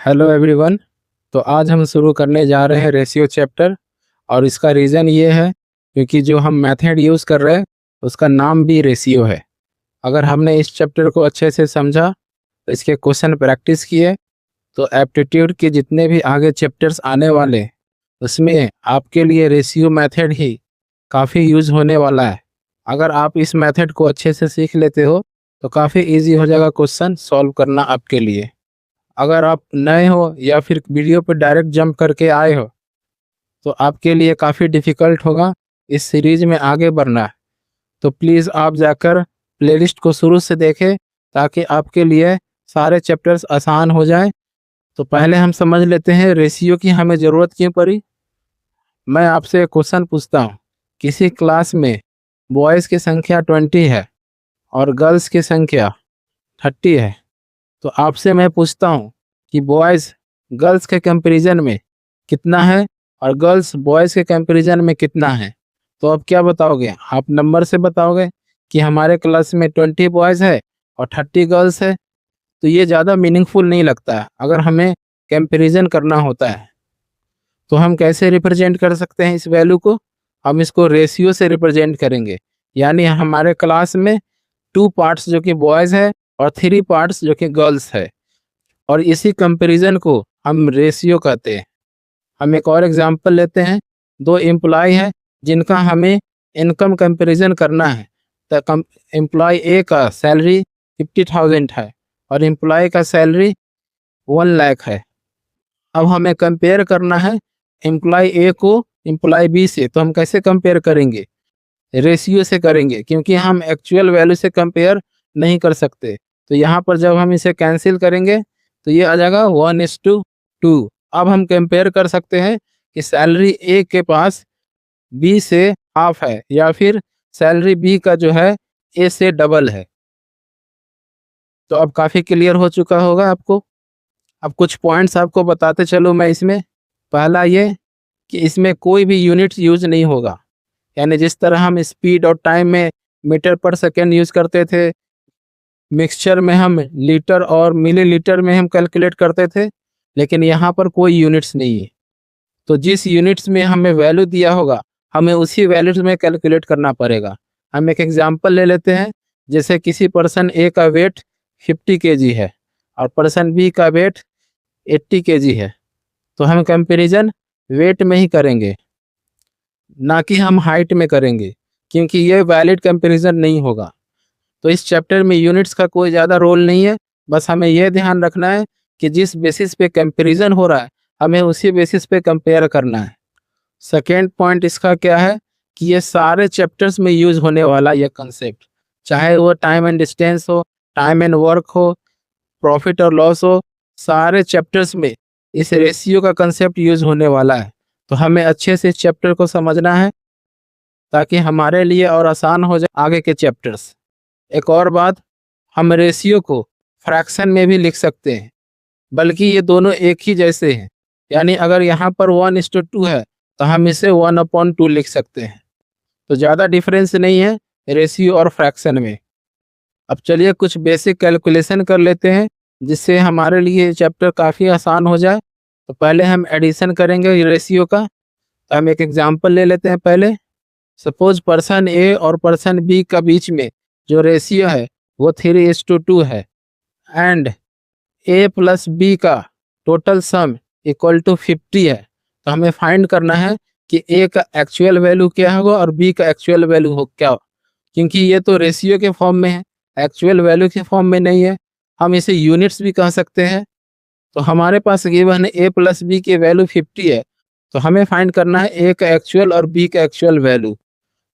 Hello everyone. तो आज हम शुरू करने जा रहे हैं रेशियो चैप्टर। और इसका रीज़न ये है क्योंकि जो हम मेथड यूज़ कर रहे हैं उसका नाम भी रेशियो है। अगर हमने इस चैप्टर को अच्छे से समझा तो इसके क्वेश्चन प्रैक्टिस किए तो एप्टीट्यूड के जितने भी आगे चैप्टर्स आने वाले उसमें आपके लिए रेशियो मेथड ही काफ़ी यूज़ होने वाला है। अगर आप इस मेथड को अच्छे से सीख लेते हो तो काफ़ी इजी हो जाएगा क्वेश्चन सॉल्व करना आपके लिए। अगर आप नए हो या फिर वीडियो पर डायरेक्ट जंप करके आए हो तो आपके लिए काफ़ी डिफ़िकल्ट होगा इस सीरीज में आगे बढ़ना। तो प्लीज़ आप जाकर प्लेलिस्ट को शुरू से देखें ताकि आपके लिए सारे चैप्टर्स आसान हो जाएं। तो पहले हम समझ लेते हैं रेशियो की हमें ज़रूरत क्यों पड़ी। मैं आपसे एक क्वेश्चन पूछता हूँ, किसी क्लास में बॉयज़ की संख्या 20 है और गर्ल्स की संख्या 30 है। तो आपसे मैं पूछता हूँ कि बॉयज़ गर्ल्स के कंपैरिजन में कितना है और गर्ल्स बॉयज़ के कंपैरिजन में कितना है। तो अब क्या बताओगे, आप नंबर से बताओगे कि हमारे क्लास में 20 बॉयज़ है और 30 गर्ल्स है। तो ये ज़्यादा मीनिंगफुल नहीं लगता है अगर हमें कंपैरिजन करना होता है। तो हम कैसे रिप्रेजेंट कर सकते हैं इस वैल्यू को, हम इसको रेशियो से रिप्रेजेंट करेंगे। यानी हमारे क्लास में 2 पार्ट्स जो कि बॉयज़ है और 3 पार्ट्स जो कि गर्ल्स है, और इसी कंपैरिजन को हम रेशियो कहते हैं। हम एक और एग्जांपल लेते हैं। 2 एम्प्लॉय है जिनका हमें इनकम कंपैरिजन करना है। तो एम्प्लॉय ए का सैलरी 50,000 है और एम्प्लॉय का सैलरी 1 लाख है। अब हमें कंपेयर करना है एम्प्लॉय ए को एम्प्लॉय बी से। तो हम कैसे कंपेयर करेंगे, रेशियो से करेंगे, क्योंकि हम एक्चुअल वैल्यू से कंपेयर नहीं कर सकते। तो यहाँ पर जब हम इसे कैंसिल करेंगे तो ये आ जाएगा 1:2। अब हम कंपेयर कर सकते हैं कि सैलरी ए के पास बी से हाफ है या फिर सैलरी बी का जो है ए से डबल है। तो अब काफ़ी क्लियर हो चुका होगा आपको। अब कुछ पॉइंट्स आपको बताते चलो मैं इसमें। पहला ये कि इसमें कोई भी यूनिट्स यूज नहीं होगा। यानी जिस तरह हम स्पीड और टाइम में मीटर पर सेकेंड यूज़ करते थे, मिक्सचर में हम लीटर और मिलीलीटर में हम कैलकुलेट करते थे, लेकिन यहाँ पर कोई यूनिट्स नहीं है। तो जिस यूनिट्स में हमें वैल्यू दिया होगा हमें उसी वैल्यूज में कैलकुलेट करना पड़ेगा। हम एक एग्जांपल ले लेते हैं। जैसे किसी पर्सन ए का वेट 50 केजी है और पर्सन बी का वेट 80 केजी है। तो हम कंपैरिजन वेट में ही करेंगे, ना कि हम हाइट में करेंगे, क्योंकि ये वैलिड कंपैरिजन नहीं होगा। तो इस चैप्टर में यूनिट्स का कोई ज़्यादा रोल नहीं है। बस हमें यह ध्यान रखना है कि जिस बेसिस पे कंपैरिजन हो रहा है हमें उसी बेसिस पे कंपेयर करना है। सेकेंड पॉइंट इसका क्या है कि ये सारे चैप्टर्स में यूज होने वाला ये कंसेप्ट, चाहे वो टाइम एंड डिस्टेंस हो, टाइम एंड वर्क हो, प्रॉफिट और लॉस हो, सारे चैप्टर्स में इस रेशियो का कंसेप्ट यूज होने वाला है। तो हमें अच्छे से इस चैप्टर को समझना है ताकि हमारे लिए और आसान हो जाए आगे के चैप्टर्स। एक और बात, हम रेशियो को फ्रैक्शन में भी लिख सकते हैं, बल्कि ये दोनों एक ही जैसे हैं। यानी अगर यहाँ पर 1:2 है तो हम इसे 1/2 लिख सकते हैं। तो ज़्यादा डिफरेंस नहीं है रेशियो और फ्रैक्शन में। अब चलिए कुछ बेसिक कैलकुलेशन कर लेते हैं जिससे हमारे लिए चैप्टर काफ़ी आसान हो जाए। तो पहले हम एडिशन करेंगे रेशियो का। तो हम एक एग्जांपल ले लेते हैं पहले। सपोज पर्सन ए और पर्सन बी का बीच में जो रेशियो है वो 3:2 है एंड ए प्लस बी का टोटल सम इक्वल टू 50 है। तो हमें फाइंड करना है कि ए का एक्चुअल वैल्यू क्या होगा और बी का एक्चुअल वैल्यू हो क्या, क्योंकि ये तो रेशियो के फॉर्म में है, एक्चुअल वैल्यू के फॉर्म में नहीं है। हम इसे यूनिट्स भी कह सकते हैं। तो हमारे पास गिवन है ए प्लस बी की वैल्यू 50 है। तो हमें फाइंड करना है ए का एक्चुअल और बी का एक्चुअल वैल्यू।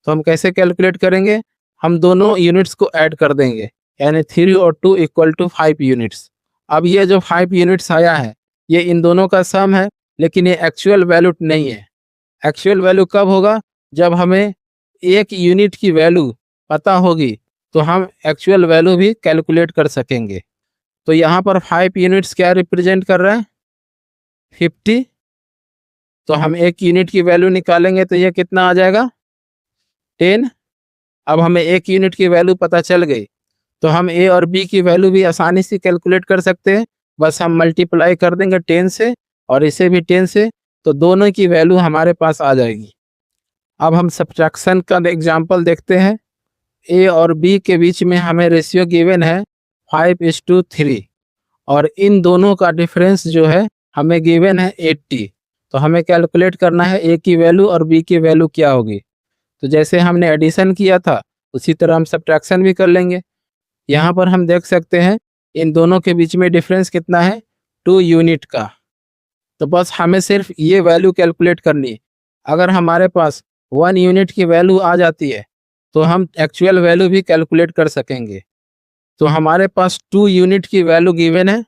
तो हम कैसे कैलकुलेट करेंगे, हम दोनों यूनिट्स को ऐड कर देंगे, यानी 3 और 2 इक्वल टू 5 यूनिट्स। अब ये जो 5 यूनिट्स आया है ये इन दोनों का सम है, लेकिन ये एक्चुअल वैल्यू नहीं है। एक्चुअल वैल्यू कब होगा, जब हमें एक यूनिट की वैल्यू पता होगी तो हम एक्चुअल वैल्यू भी कैलकुलेट कर सकेंगे। तो यहाँ पर 5 यूनिट्स क्या रिप्रेजेंट कर रहा है, 50। तो हम एक यूनिट की वैल्यू निकालेंगे तो ये कितना आ जाएगा, 10। अब हमें एक यूनिट की वैल्यू पता चल गई तो हम ए और बी की वैल्यू भी आसानी से कैलकुलेट कर सकते हैं। बस हम मल्टीप्लाई कर देंगे 10 से और इसे भी 10 से, तो दोनों की वैल्यू हमारे पास आ जाएगी। अब हम सब्ट्रैक्शन का एग्जांपल देखते हैं। ए और बी के बीच में हमें रेशियो गिवन है 5:3 और इन दोनों का डिफरेंस जो है हमें गिवन है 80। तो हमें कैलकुलेट करना है ए की वैल्यू और बी की वैल्यू क्या होगी। तो जैसे हमने एडिशन किया था उसी तरह हम सब्ट्रैक्शन भी कर लेंगे। यहाँ पर हम देख सकते हैं इन दोनों के बीच में डिफरेंस कितना है, 2 यूनिट का। तो बस हमें सिर्फ ये वैल्यू कैलकुलेट करनी है। अगर हमारे पास 1 यूनिट की वैल्यू आ जाती है तो हम एक्चुअल वैल्यू भी कैलकुलेट कर सकेंगे। तो हमारे पास 2 यूनिट की वैल्यू गिवन है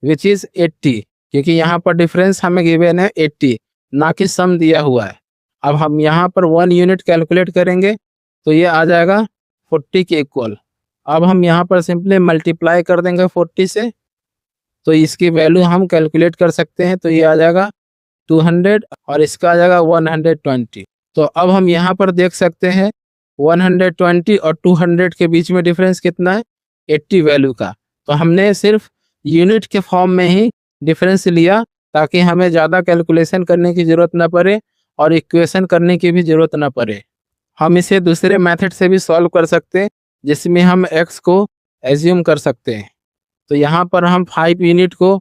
विच इज़ 80, क्योंकि यहाँ पर डिफरेंस हमें गिवन है 80, ना कि सम दिया हुआ है। अब हम यहाँ पर 1 यूनिट कैलकुलेट करेंगे तो ये आ जाएगा 40 के इक्वल। अब हम यहाँ पर सिंपली मल्टीप्लाई कर देंगे 40 से, तो इसकी वैल्यू हम कैलकुलेट कर सकते हैं। तो ये आ जाएगा 200 और इसका आ जाएगा 120। तो अब हम यहाँ पर देख सकते हैं 120 और 200 के बीच में डिफरेंस कितना है, 80 वैल्यू का। तो हमने सिर्फ यूनिट के फॉर्म में ही डिफरेंस लिया ताकि हमें ज़्यादा कैलकुलेशन करने की ज़रूरत ना पड़े और इक्वेशन करने की भी ज़रूरत ना पड़े। हम इसे दूसरे मेथड से भी सॉल्व कर सकते हैं जिसमें हम x को एज्यूम कर सकते हैं। तो यहाँ पर हम 5 यूनिट को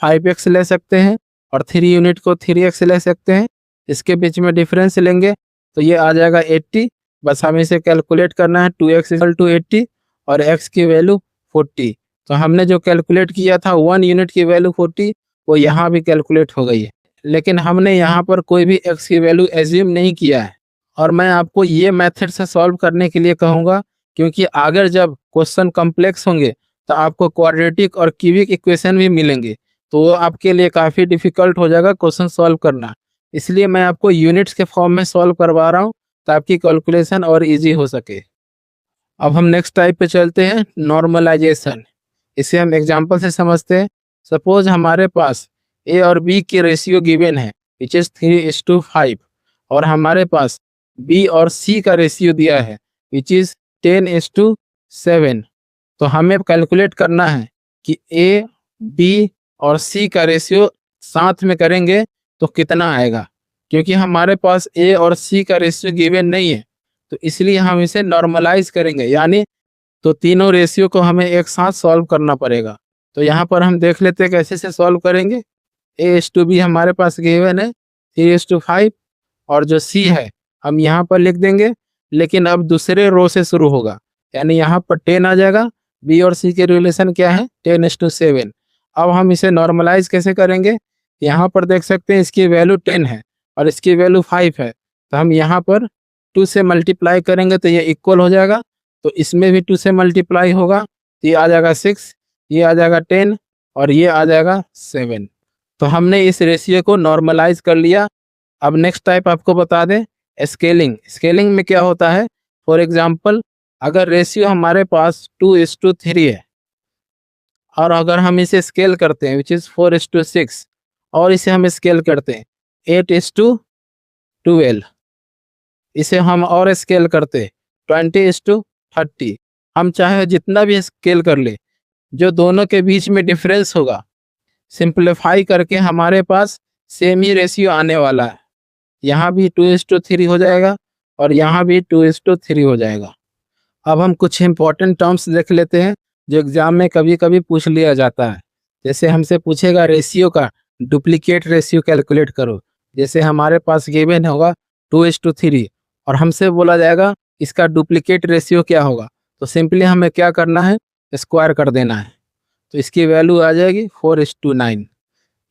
5x ले सकते हैं और 3 यूनिट को 3x ले सकते हैं। इसके बीच में डिफरेंस लेंगे तो ये आ जाएगा 80। बस हमें इसे कैलकुलेट करना है, 2x = 80 और x की वैल्यू 40। तो हमने जो कैलकुलेट किया था 1 यूनिट की वैल्यू 40, वो यहाँ भी कैलकुलेट हो गई है। लेकिन हमने यहाँ पर कोई भी x की वैल्यू एज्यूम नहीं किया है। और मैं आपको ये मेथड से सॉल्व करने के लिए कहूँगा, क्योंकि अगर जब क्वेश्चन कॉम्प्लेक्स होंगे तो आपको क्वाड्रेटिक और क्यूबिक इक्वेशन भी मिलेंगे, तो वो आपके लिए काफ़ी डिफिकल्ट हो जाएगा क्वेश्चन सॉल्व करना। इसलिए मैं आपको यूनिट्स के फॉर्म में सॉल्व करवा रहा हूँ ताकि कैलकुलेशन और इजी हो सके। अब हम नेक्स्ट टाइप पे चलते हैं, नॉर्मलाइजेशन। इसे हम एग्जांपल से समझते हैं। सपोज हमारे पास ए और बी की रेशियो गिवन है विच इज़ 3:5 और हमारे पास बी और सी का रेशियो दिया है विच इज़ 10:7। तो हमें कैलकुलेट करना है कि ए, बी और सी का रेशियो साथ में करेंगे तो कितना आएगा। क्योंकि हमारे पास ए और सी का रेशियो गिवन नहीं है तो इसलिए हम इसे नॉर्मलाइज करेंगे, यानी तो तीनों रेशियो को हमें एक साथ सॉल्व करना पड़ेगा। तो यहाँ पर हम देख लेते हैं कैसे से सॉल्व करेंगे। a/b हमारे पास गिवन है 3:5 और जो c है हम यहाँ पर लिख देंगे, लेकिन अब दूसरे रो से शुरू होगा, यानी यहाँ पर 10 आ जाएगा। b और c के रिलेशन क्या है, 10:7। अब हम इसे नॉर्मलाइज कैसे करेंगे, यहाँ पर देख सकते हैं इसकी वैल्यू 10 है और इसकी वैल्यू 5 है। तो हम यहाँ पर 2 से मल्टीप्लाई करेंगे तो ये इक्वल हो जाएगा। तो इसमें भी 2 से मल्टीप्लाई होगा तो ये आ जाएगा 6, ये आ जाएगा 10 और ये आ जाएगा 7। तो हमने इस रेशियो को नॉर्मलाइज कर लिया। अब नेक्स्ट टाइप आपको बता दें, स्केलिंग। स्केलिंग में क्या होता है, फॉर एग्जांपल अगर रेशियो हमारे पास 2:3 है और अगर हम इसे स्केल करते हैं विच इज़ 4:6 और इसे हम स्केल करते हैं 8:12, इसे हम और स्केल करते 20:30, हम चाहे जितना भी स्केल कर ले, जो दोनों के बीच में डिफरेंस होगा सिंप्लीफाई करके हमारे पास सेम ही रेशियो आने वाला है। यहाँ भी 2:3 हो जाएगा और यहाँ भी 2:3 हो जाएगा। अब हम कुछ इंपॉर्टेंट टर्म्स देख लेते हैं जो एग्जाम में कभी कभी पूछ लिया जाता है। जैसे हमसे पूछेगा रेशियो का डुप्लीकेट रेशियो कैलकुलेट करो। जैसे हमारे पास गिवन होगा 2:3 और हमसे बोला जाएगा इसका डुप्लीकेट रेशियो क्या होगा, तो सिंपली हमें क्या करना है, स्क्वायर कर देना है। तो इसकी वैल्यू आ जाएगी 4:9।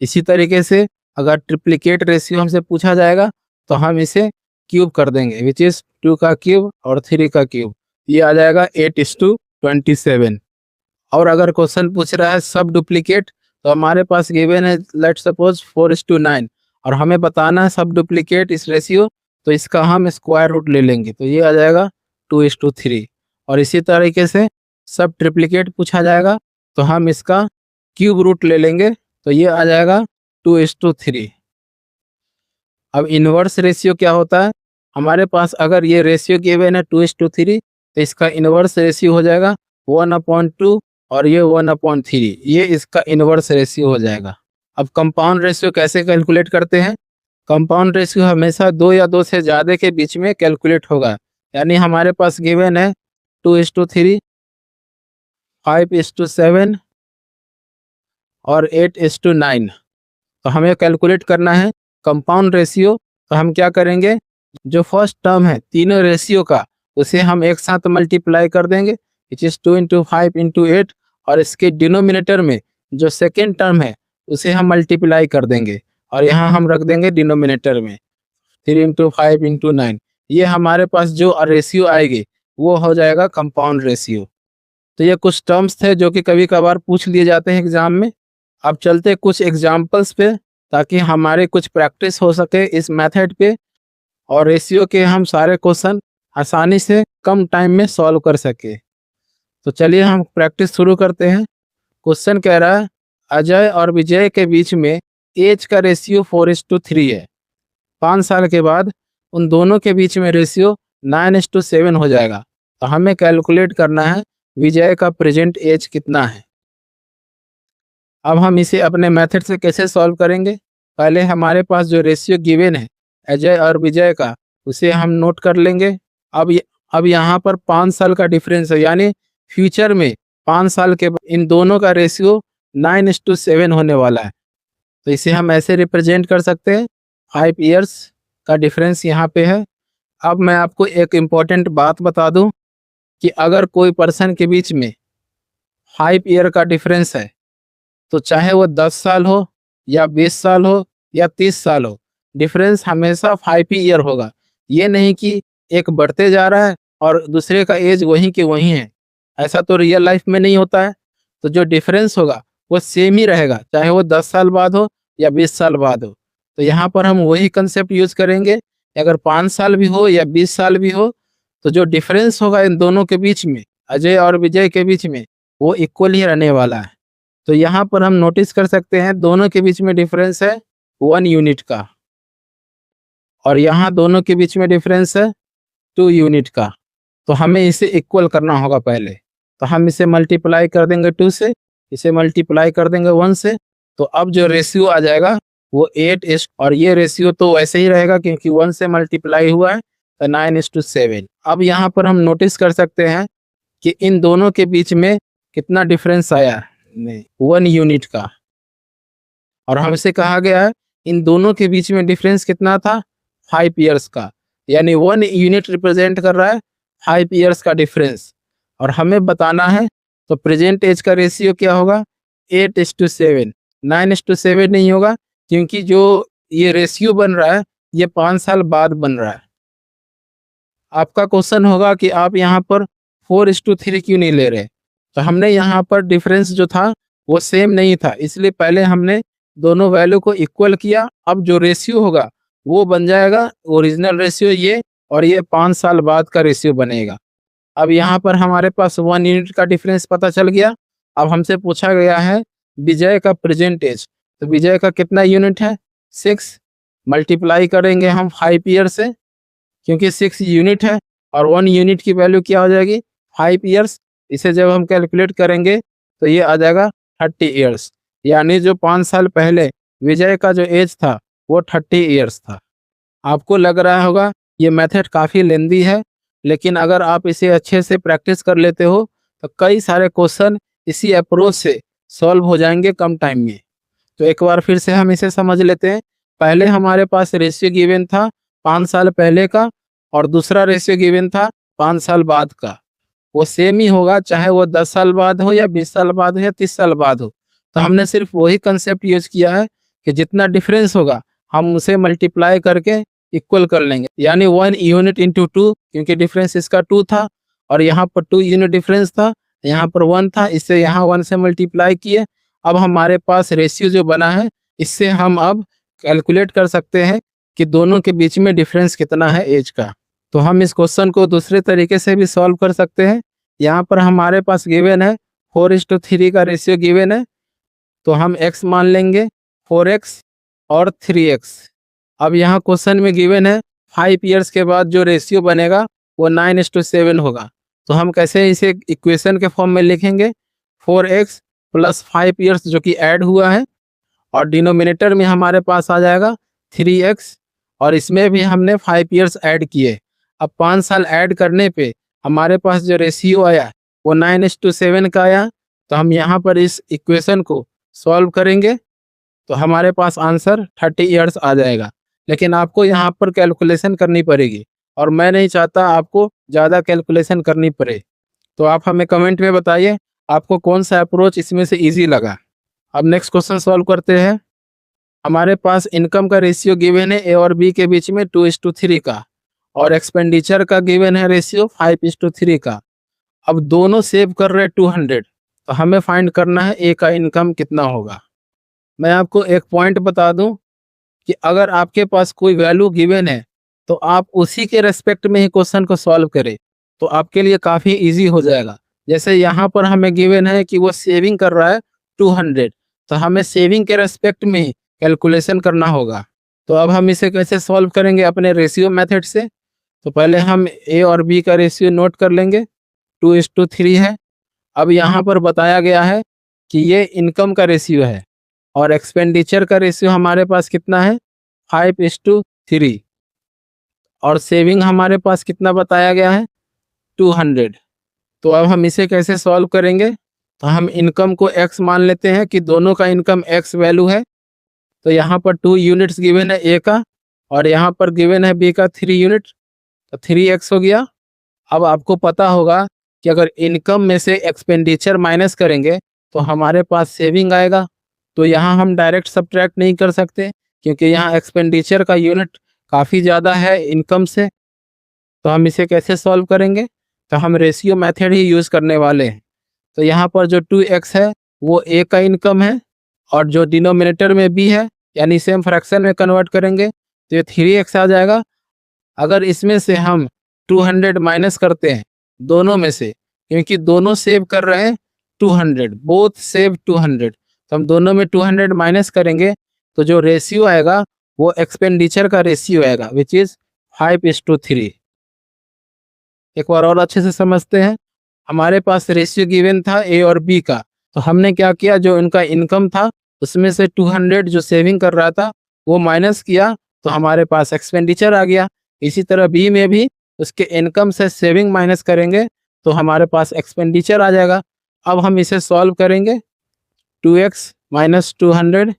इसी तरीके से अगर ट्रिप्लिकेट रेशियो हमसे पूछा जाएगा तो हम इसे क्यूब कर देंगे विच इज़ 2 का क्यूब और 3 का क्यूब, ये आ जाएगा 8:27। और अगर क्वेश्चन पूछ रहा है सब डुप्लीकेट तो हमारे पास गिवन है लेट सपोज 4:9 और हमें बताना है सब डुप्लीकेट इस रेशियो, तो इसका हम स्क्वायर रूट ले लेंगे तो ये आ जाएगा 2:3। और इसी तरीके से सब ट्रिप्लिकेट पूछा जाएगा तो हम इसका क्यूब रूट ले लेंगे तो ये आ जाएगा 2:3। अब इन्वर्स रेशियो क्या होता है, हमारे पास अगर ये रेशियो गिवन है 2:3 तो इसका इन्वर्स रेशियो हो जाएगा 1/2 और ये 1/3, ये इसका इनवर्स रेशियो हो जाएगा। अब कंपाउंड रेशियो कैसे कैलकुलेट करते हैं? कंपाउंड रेशियो हमेशा 2 या 2 से ज़्यादा के बीच में कैलकुलेट होगा। यानी हमारे पास गिवन है 2:3, 5:7 और 8:9। तो हमें कैलकुलेट करना है कंपाउंड रेशियो। तो हम क्या करेंगे, जो फर्स्ट टर्म है तीनों रेशियो का, उसे हम एक साथ मल्टीप्लाई कर देंगे, विच इज 2 × 5 × 8। और इसके डिनोमिनेटर में जो सेकेंड टर्म है उसे हम मल्टीप्लाई कर देंगे, और यहाँ हम रख देंगे डिनोमिनेटर में 3 × 5 × 9। ये हमारे पास जो रेशियो आएगी वो हो जाएगा कंपाउंड रेशियो। तो ये कुछ टर्म्स थे जो कि कभी कभार पूछ लिए जाते हैं एग्जाम में। अब चलते कुछ एग्जाम्पल्स पे, ताकि हमारे कुछ प्रैक्टिस हो सके इस मेथड पे, और रेशियो के हम सारे क्वेश्चन आसानी से कम टाइम में सॉल्व कर सके। तो चलिए हम प्रैक्टिस शुरू करते हैं। क्वेश्चन कह रहा है अजय और विजय के बीच में एज का रेशियो 4:3 है। 5 साल के बाद उन दोनों के बीच में रेशियो 9:7 हो जाएगा। तो हमें कैलकुलेट करना है विजय का प्रेजेंट एज कितना है। अब हम इसे अपने मेथड से कैसे सॉल्व करेंगे? पहले हमारे पास जो रेशियो गिवन है अजय और विजय का, उसे हम नोट कर लेंगे। अब यहाँ पर 5 साल का डिफरेंस है, यानी फ्यूचर में 5 साल के बाद इन दोनों का रेशियो 9:7 होने वाला है। तो इसे हम ऐसे रिप्रेजेंट कर सकते हैं, 5 ईयर्स का डिफरेंस यहाँ पे है। अब मैं आपको एक इम्पॉर्टेंट बात बता दूं कि अगर कोई पर्सन के बीच में 5 ईयर का डिफरेंस है, तो चाहे वो 10 साल हो या 20 साल हो या 30 साल हो, डिफरेंस हमेशा 5 ही ईयर होगा। ये नहीं कि एक बढ़ते जा रहा है और दूसरे का एज वहीं के वहीं है, ऐसा तो रियल लाइफ में नहीं होता है। तो जो डिफरेंस होगा वो सेम ही रहेगा, चाहे वो 10 साल बाद हो या 20 साल बाद हो। तो यहाँ पर हम वही कंसेप्ट यूज करेंगे, अगर 5 साल भी हो या 20 साल भी हो, तो जो डिफरेंस होगा इन दोनों के बीच में, अजय और विजय के बीच में, वो इक्वल ही रहने वाला है। तो यहाँ पर हम नोटिस कर सकते हैं दोनों के बीच में डिफरेंस है 1 यूनिट का, और यहाँ दोनों के बीच में डिफरेंस है 2 यूनिट का। तो हमें इसे इक्वल करना होगा पहले। तो हम इसे मल्टीप्लाई कर देंगे 2 से, इसे मल्टीप्लाई कर देंगे 1 से। तो अब जो रेशियो आ जाएगा वो 8, और ये रेशियो तो वैसे ही रहेगा क्योंकि 1 से मल्टीप्लाई हुआ है, तो 9:7। अब यहाँ पर हम नोटिस कर सकते हैं कि इन दोनों के बीच में कितना डिफरेंस आया है, 1 यूनिट का। और हमसे कहा गया है इन दोनों के बीच में डिफरेंस कितना था, 5 ईयर्स का, यानी 1 यूनिट रिप्रेजेंट कर रहा है 5 ईयर्स का डिफरेंस। और हमें बताना है तो प्रेजेंट एज का रेशियो क्या होगा, 8:7। 9:7 नहीं होगा, क्योंकि जो ये रेशियो बन रहा है ये 5 साल बाद बन रहा है। आपका क्वेश्चन होगा कि आप यहाँ पर 4:3 क्यों नहीं ले रहे? तो हमने यहाँ पर डिफरेंस जो था वो सेम नहीं था, इसलिए पहले हमने दोनों वैल्यू को इक्वल किया। अब जो रेशियो होगा वो बन जाएगा ओरिजिनल रेशियो ये, और ये 5 साल बाद का रेशियो बनेगा। अब यहाँ पर हमारे पास 1 यूनिट का डिफरेंस पता चल गया। अब हमसे पूछा गया है विजय का प्रेजेंट एज। तो विजय का कितना यूनिट है, 6। मल्टीप्लाई करेंगे हम 5 ईयर से, क्योंकि 6 यूनिट है, और 1 यूनिट की वैल्यू क्या हो जाएगी, 5 ईयर्स। इसे जब हम कैलकुलेट करेंगे तो ये आ जाएगा 30 ईयर्स, यानी जो 5 साल पहले विजय का जो एज था वो 30 ईयर्स था। आपको लग रहा होगा ये मेथड काफ़ी लेंदी है, लेकिन अगर आप इसे अच्छे से प्रैक्टिस कर लेते हो तो कई सारे क्वेश्चन इसी अप्रोच से सॉल्व हो जाएंगे कम टाइम में। तो एक बार फिर से हम इसे समझ लेते हैं। पहले हमारे पास रेशियो गिवन था 5 साल पहले का, और दूसरा रेशियो गिवन था 5 साल बाद का। वो सेम ही होगा, चाहे वो 10 साल बाद हो या 20 साल बाद हो या 30 साल बाद हो। तो हमने सिर्फ वही कंसेप्ट यूज किया है कि जितना डिफरेंस होगा हम उसे मल्टीप्लाई करके इक्वल कर लेंगे, यानी 1 यूनिट इंटू 2, क्योंकि डिफरेंस इसका 2 था और यहाँ पर 2 यूनिट डिफरेंस था, यहाँ पर 1 था, इससे यहाँ 1 से मल्टीप्लाई किए। अब हमारे पास रेशियो जो बना है, इससे हम अब कैलकुलेट कर सकते हैं कि दोनों के बीच में डिफरेंस कितना है एज का। तो हम इस क्वेश्चन को दूसरे तरीके से भी सॉल्व कर सकते हैं। यहाँ पर हमारे पास गिवन है 4:3 का रेशियो गिवन है, तो हम x मान लेंगे 4x और 3x। अब यहाँ क्वेश्चन में गिवन है 5 ईयर्स के बाद जो रेशियो बनेगा वो 9:7 होगा। तो हम कैसे इसे इक्वेशन के फॉर्म में लिखेंगे, 4x प्लस 5 ईयर्स जो कि ऐड हुआ है, और डिनोमिनेटर में हमारे पास आ जाएगा 3x, और इसमें भी हमने 5 ईयर्स ऐड किए। अब 5 साल ऐड करने पे हमारे पास जो रेशियो आया वो 9:7 का आया। तो हम यहाँ पर इस इक्वेशन को सॉल्व करेंगे तो हमारे पास आंसर 30 ईयर्स आ जाएगा। लेकिन आपको यहाँ पर कैलकुलेशन करनी पड़ेगी, और मैं नहीं चाहता आपको ज़्यादा कैलकुलेशन करनी पड़े। तो आप हमें कमेंट में बताइए आपको कौन सा अप्रोच इसमें से ईजी लगा। अब नेक्स्ट क्वेश्चन सॉल्व करते हैं। हमारे पास इनकम का रेशियो गिवन है ए और बी के बीच में 2:3 का, और एक्सपेंडिचर का गिवन है रेशियो 5:3 का। अब दोनों सेव कर रहे हैं 200, तो हमें फाइंड करना है ए का इनकम कितना होगा। मैं आपको एक पॉइंट बता दूं कि अगर आपके पास कोई वैल्यू गिवन है तो आप उसी के रेस्पेक्ट में ही क्वेश्चन को सॉल्व करें, तो आपके लिए काफ़ी इजी हो जाएगा। जैसे यहाँ पर हमें गिवन है कि वो सेविंग कर रहा है 200, तो हमें सेविंग के रेस्पेक्ट में ही कैलकुलेशन करना होगा। तो अब हम इसे कैसे सॉल्व करेंगे अपने रेशियो मेथड से। तो पहले हम ए और बी का रेशियो नोट कर लेंगे, 2:3 है। अब यहाँ पर बताया गया है कि ये इनकम का रेशियो है, और एक्सपेंडिचर का रेशियो हमारे पास कितना है 5:3, और सेविंग हमारे पास कितना बताया गया है 200। तो अब हम इसे कैसे सॉल्व करेंगे। तो हम इनकम को x मान लेते हैं कि दोनों का इनकम x वैल्यू है। तो यहाँ पर 2 यूनिट्स गिवन है ए का, और यहाँ पर गिवन है बी का 3 यूनिट, तो 3x हो गया। अब आपको पता होगा कि अगर इनकम में से एक्सपेंडिचर माइनस करेंगे तो हमारे पास सेविंग आएगा। तो यहाँ हम डायरेक्ट सब्ट्रैक्ट नहीं कर सकते क्योंकि यहाँ एक्सपेंडिचर का यूनिट काफ़ी ज़्यादा है इनकम से। तो हम इसे कैसे सॉल्व करेंगे, तो हम रेशियो मेथड ही यूज़ करने वाले हैं। तो यहाँ पर जो 2x है वो ए का इनकम है, और जो डिनोमिनेटर में बी है यानी सेम फ्रैक्शन में कन्वर्ट करेंगे तो ये 3x आ जाएगा। अगर इसमें से हम 200 माइनस करते हैं दोनों में से, क्योंकि दोनों सेव कर रहे हैं 200, बोथ सेव 200, तो हम दोनों में 200 माइनस करेंगे तो जो रेशियो आएगा वो एक्सपेंडिचर का रेशियो आएगा विच इज़ 5:3। एक बार और अच्छे से समझते हैं। हमारे पास रेशियो गिवन था ए और बी का, तो हमने क्या किया, जो इनका इनकम था उसमें से 200 जो सेविंग कर रहा था वो माइनस किया तो हमारे पास एक्सपेंडिचर आ गया। इसी तरह बी में भी उसके इनकम से सेविंग माइनस करेंगे तो हमारे पास एक्सपेंडिचर आ जाएगा। अब हम इसे सॉल्व करेंगे, 2x - 200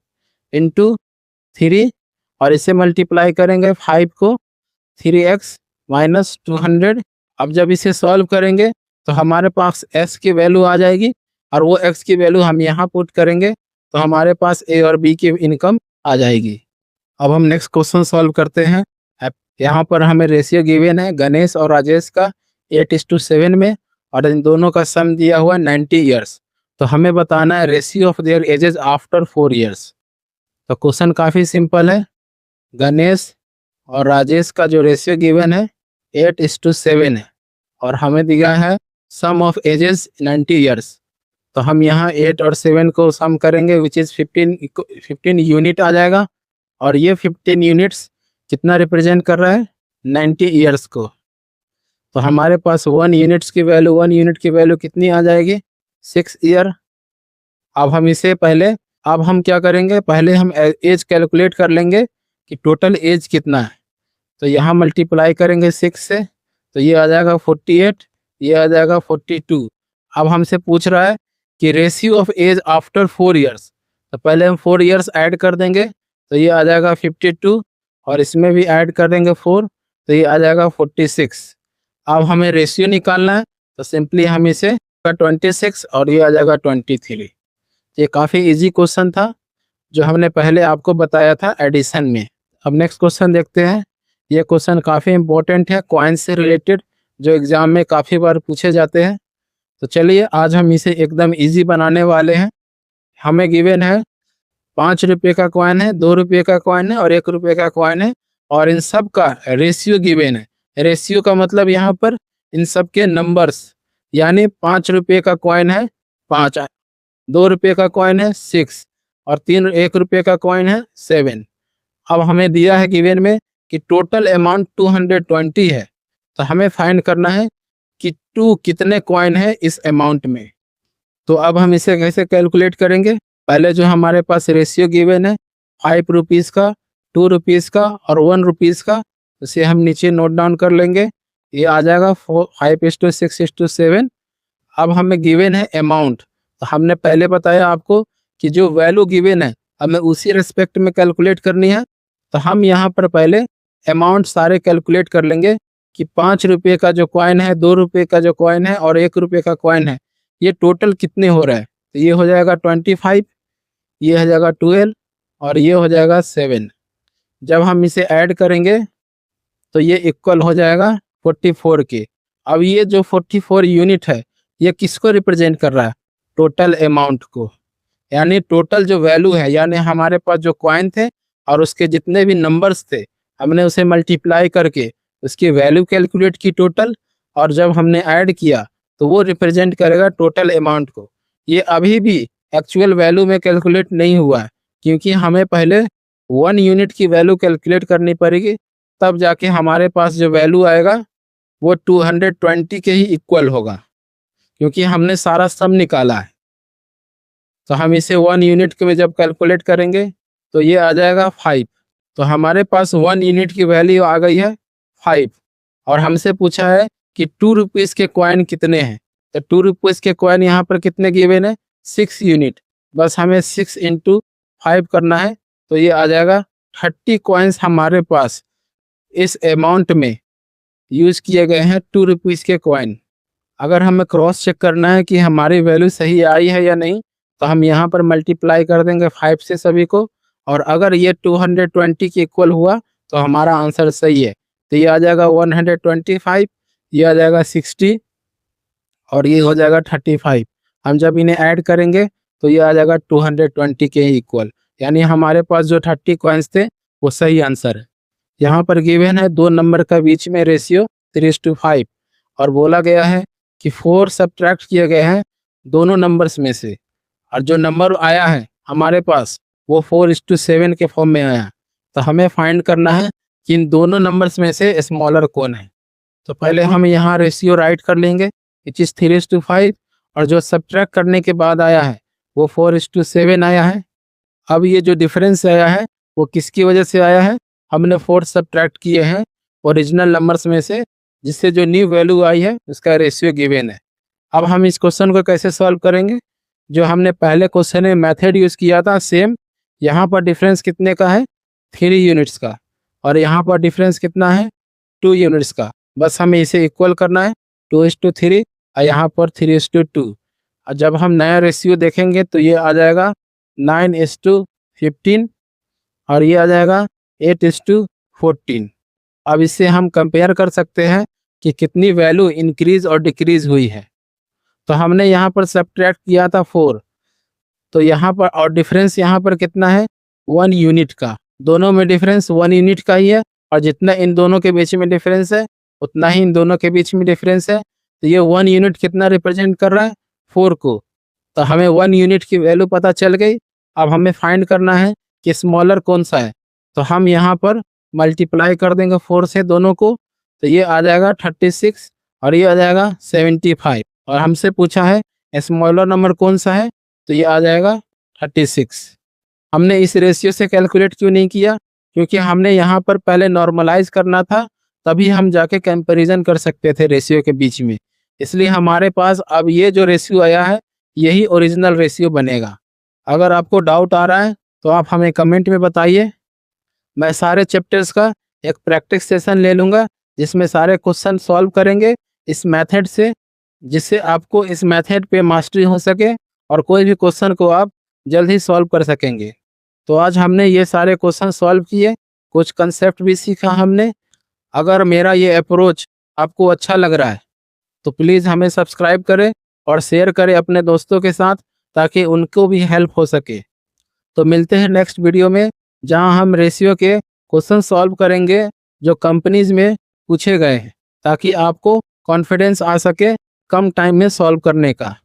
इंटू 3, और इसे मल्टीप्लाई करेंगे 5 को 3x - 200। अब जब इसे सॉल्व करेंगे तो हमारे पास x की वैल्यू आ जाएगी, और वो x की वैल्यू हम यहाँ पुट करेंगे तो हमारे पास a और b की इनकम आ जाएगी। अब हम नेक्स्ट क्वेश्चन सॉल्व करते हैं। यहाँ पर हमें रेशियो गिवन है गणेश और राजेश का 8:7 में, और इन दोनों का सम दिया हुआ है 90 ईयर्स। तो हमें बताना है ratio of their edges after 4 years. तो क्वेश्चन काफ़ी सिंपल है। गणेश और राजेश का जो रेशियो गिवन है 8:7 है, और हमें दिया है सम ऑफ एजेस 90 ईयर्स। तो हम यहाँ 8 और 7 को सम करेंगे विच इज़ 15 यूनिट आ जाएगा, और ये 15 यूनिट्स कितना रिप्रेजेंट कर रहा है 90 ईयर्स को। तो हमारे पास 1 यूनिट की वैल्यू कितनी आ जाएगी 6 ईयर। अब हम इसे अब हम क्या करेंगे, पहले हम एज कैलकुलेट कर लेंगे कि टोटल एज कितना है। तो यहाँ मल्टीप्लाई करेंगे 6 से, तो ये आ जाएगा 48, ये आ जाएगा 42। अब हमसे पूछ रहा है कि ratio of age after 4 years, तो पहले हम 4 ईयर्स ऐड कर देंगे तो ये आ जाएगा 52, और इसमें भी ऐड कर देंगे 4 तो ये आ जाएगा 46। अब हमें रेशियो निकालना है तो सिंपली हम इसे 26 और ये आ जाएगा 23। ये काफ़ी इजी क्वेश्चन था जो हमने पहले आपको बताया था एडिशन में। अब नेक्स्ट क्वेश्चन देखते हैं। ये क्वेश्चन काफ़ी इंपॉर्टेंट है, कॉइन से रिलेटेड, जो एग्ज़ाम में काफ़ी बार पूछे जाते हैं। तो चलिए आज हम इसे एकदम इजी बनाने वाले हैं। हमें गिवन है 5 रुपये का कॉइन है, 2 रुपये का कॉइन है और 1 रुपये का कॉइन है, और इन सब का रेशियो गिवन है। रेशियो का मतलब यहाँ पर इन सब के नंबर्स, यानी 5 रुपये का कॉइन है 5, 2 रुपये का कॉइन है 6, और 1 रुपये का कॉइन है 7। अब हमें दिया है गिवन में कि टोटल अमाउंट 220 है, तो हमें फाइंड करना है कि 2 कितने कॉइन है इस अमाउंट में। तो अब हम इसे कैसे कैलकुलेट करेंगे? पहले जो हमारे पास रेशियो गिवन है 5 रुपीज़ का, 2 रुपीज़ का और 1 रुपीज़ का, उसे हम नीचे नोट डाउन कर लेंगे। ये आ जाएगा 5:6:7। अब हमें गिवन है अमाउंट, तो हमने पहले बताया आपको कि जो वैल्यू गिवन है हमें उसी रिस्पेक्ट में कैलकुलेट करनी है। तो हम यहाँ पर पहले अमाउंट सारे कैलकुलेट कर लेंगे कि 5 रुपये का जो कॉइन है, 2 रुपये का जो कॉइन है और 1 रुपये का कॉइन है, ये टोटल कितने हो रहा है। तो ये हो जाएगा 25, ये हो जाएगा 12 और ये हो जाएगा 7। जब हम इसे ऐड करेंगे तो ये इक्वल हो जाएगा 44 के। अब ये जो 44 यूनिट है ये किसको रिप्रेजेंट कर रहा है? टोटल अमाउंट को, यानी टोटल जो वैल्यू है, यानी हमारे पास जो कॉइन थे और उसके जितने भी नंबर्स थे हमने उसे मल्टीप्लाई करके उसकी वैल्यू कैलकुलेट की टोटल, और जब हमने ऐड किया तो वो रिप्रेजेंट करेगा टोटल अमाउंट को। ये अभी भी एक्चुअल वैल्यू में कैलकुलेट नहीं हुआ है, क्योंकि हमें पहले 1 यूनिट की वैल्यू कैलकुलेट करनी पड़ेगी, तब जाके हमारे पास जो वैल्यू आएगा वो 220 के ही इक्वल होगा, क्योंकि हमने सारा सम निकाला है। तो हम इसे 1 यूनिट के में जब कैलकुलेट करेंगे तो ये आ जाएगा 5। तो हमारे पास 1 यूनिट की वैल्यू आ गई है 5, और हमसे पूछा है कि 2 रुपीज़ के कॉइन कितने हैं। तो 2 रुपीज़ के कॉइन यहाँ पर कितने गिवन है? 6 यूनिट। बस हमें 6 × 5 करना है, तो ये आ जाएगा 30 कॉइन्स हमारे पास इस अमाउंट में यूज़ किए गए हैं 2 रुपीज़ के कॉइन। अगर हमें क्रॉस चेक करना है कि हमारी वैल्यू सही आई है या नहीं, तो हम यहाँ पर मल्टीप्लाई कर देंगे 5 से सभी को, और अगर ये 220 के इक्वल हुआ तो हमारा आंसर सही है। तो ये आ जाएगा 125, ये आ जाएगा 60 और ये हो जाएगा 35। हम जब इन्हें ऐड करेंगे तो ये आ जाएगा 220 के इक्वल, यानी हमारे पास जो 30 कॉइन्स थे वो सही आंसर है। यहाँ पर गिवन है 2 नंबर का बीच में रेशियो 3:5, और बोला गया है कि 4 सब्ट्रैक्ट किए गए हैं दोनों नंबर्स में से, और जो नंबर आया है हमारे पास वो 4:7 के फॉर्म में आया। तो हमें फाइंड करना है कि इन दोनों नंबर्स में से स्मॉलर कौन है। तो पहले हम यहाँ रेशियो राइट कर लेंगे, विच इज़ 3:5, और जो सब्ट्रैक्ट करने के बाद आया है वो 4:7 आया है। अब ये जो डिफरेंस आया है वो किसकी वजह से आया है? हमने 4 सब्ट्रैक्ट किए हैं ओरिजिनल नंबर्स में से, जिससे जो न्यू वैल्यू आई है उसका रेशियो गिवन है। अब हम इस क्वेश्चन को कैसे सॉल्व करेंगे? जो हमने पहले क्वेश्चन में मेथड यूज़ किया था सेम, यहाँ पर डिफरेंस कितने का है? 3 यूनिट्स का, और यहाँ पर डिफरेंस कितना है? 2 यूनिट्स का। बस हमें इसे इक्वल करना है 2:3 और यहाँ पर 3:2। और जब हम नया रेशियो देखेंगे तो ये आ जाएगा 9:15 और ये आ जाएगा 8:14। अब इससे हम कंपेयर कर सकते हैं कि कितनी वैल्यू इंक्रीज और डिक्रीज हुई है। तो हमने यहाँ पर सब्ट्रैक्ट किया था 4, तो यहाँ पर और डिफरेंस यहाँ पर कितना है? 1 यूनिट का। दोनों में डिफरेंस 1 यूनिट का ही है, और जितना इन दोनों के बीच में डिफरेंस है उतना ही इन दोनों के बीच में डिफरेंस है। तो ये 1 यूनिट कितना रिप्रेजेंट कर रहा है? 4 को। तो हमें 1 यूनिट की वैल्यू पता चल गई। अब हमें फाइंड करना है कि स्मॉलर कौन सा है। तो हम यहाँ पर मल्टीप्लाई कर देंगे 4 से दोनों को, तो ये आ जाएगा 36 और ये आ जाएगा 75। और हमसे पूछा है स्मॉलर नंबर कौन सा है, तो ये आ जाएगा 36। हमने इस रेशियो से कैलकुलेट क्यों नहीं किया? क्योंकि हमने यहाँ पर पहले नॉर्मलाइज करना था, तभी हम जाके कंपैरिजन कर सकते थे रेशियो के बीच में। इसलिए हमारे पास अब ये जो रेशियो आया है यही ओरिजिनल रेशियो बनेगा। अगर आपको डाउट आ रहा है तो आप हमें कमेंट में बताइए। मैं सारे चैप्टर्स का एक प्रैक्टिस सेशन ले लूँगा जिसमें सारे क्वेश्चन सॉल्व करेंगे इस मेथड से, जिससे आपको इस मेथड पे मास्टरी हो सके और कोई भी क्वेश्चन को आप जल्द ही सॉल्व कर सकेंगे। तो आज हमने ये सारे क्वेश्चन सॉल्व किए, कुछ कंसेप्ट भी सीखा हमने। अगर मेरा ये अप्रोच आपको अच्छा लग रहा है तो प्लीज़ हमें सब्सक्राइब करें और शेयर करें अपने दोस्तों के साथ, ताकि उनको भी हेल्प हो सके। तो मिलते हैं नेक्स्ट वीडियो में, जहां हम रेशियो के क्वेश्चन सॉल्व करेंगे जो कंपनीज में पूछे गए हैं, ताकि आपको कॉन्फिडेंस आ सके कम टाइम में सॉल्व करने का।